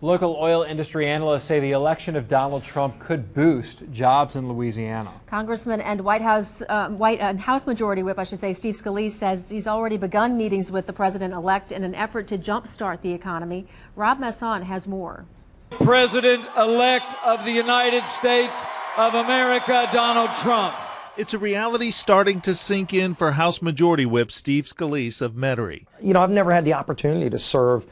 Local oil industry analysts say the election of Donald Trump could boost jobs in Louisiana. Congressman and House Majority Whip, Steve Scalise says he's already begun meetings with the president-elect in an effort to jumpstart the economy. Rob Masson has more. President-elect of the United States of America, Donald Trump. It's a reality starting to sink in for House Majority Whip Steve Scalise of Metairie. You know, I've never had the opportunity to serve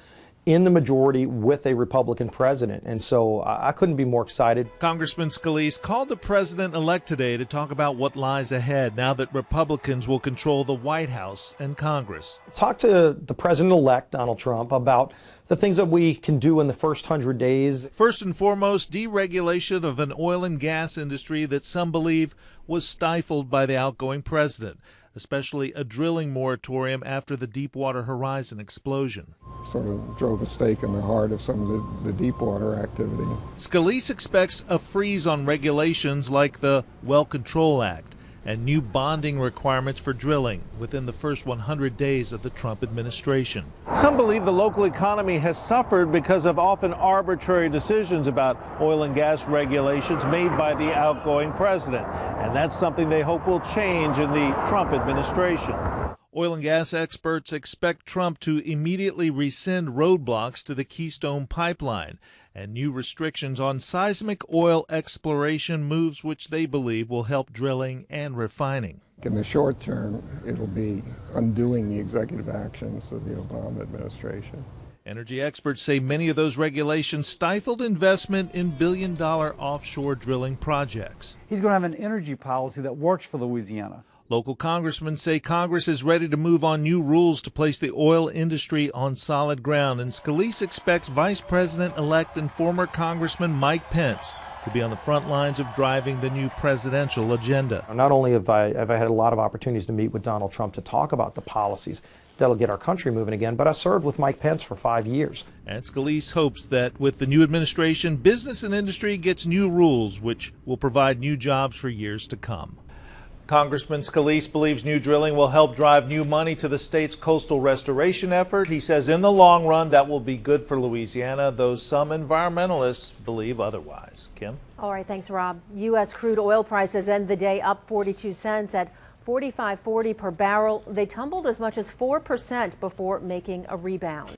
in the majority with a Republican president, and so I couldn't be more excited. Congressman Scalise called the president-elect today to talk about what lies ahead now that Republicans will control the White House and Congress. Talk to the president-elect, Donald Trump, about the things that we can do in the first 100 days. First and foremost, deregulation of an oil and gas industry that some believe was stifled by the outgoing president, especially a drilling moratorium after the Deepwater Horizon explosion. Sort of drove a stake in the heart of some of the Deepwater activity. Scalise expects a freeze on regulations like the Well Control Act and new bonding requirements for drilling within the first 100 days of the Trump administration. Some believe the local economy has suffered because of often arbitrary decisions about oil and gas regulations made by the outgoing president, and that's something they hope will change in the Trump administration. Oil and gas experts expect Trump to immediately rescind roadblocks to the Keystone Pipeline and new restrictions on seismic oil exploration, moves which they believe will help drilling and refining. In the short term, it'll be undoing the executive actions of the Obama administration. Energy experts say many of those regulations stifled investment in billion-dollar offshore drilling projects. He's going to have an energy policy that works for Louisiana. Local congressmen say Congress is ready to move on new rules to place the oil industry on solid ground, and Scalise expects Vice President-elect and former Congressman Mike Pence to be on the front lines of driving the new presidential agenda. Not only have I had a lot of opportunities to meet with Donald Trump to talk about the policies that'll get our country moving again, but I served with Mike Pence for 5 years. And Scalise hopes that with the new administration, business and industry gets new rules which will provide new jobs for years to come. Congressman Scalise believes new drilling will help drive new money to the state's coastal restoration effort. He says in the long run that will be good for Louisiana, though some environmentalists believe otherwise. Kim? All right, thanks, Rob. U.S. crude oil prices end the day up 42 cents at $45.40 per barrel. They tumbled as much as 4% before making a rebound.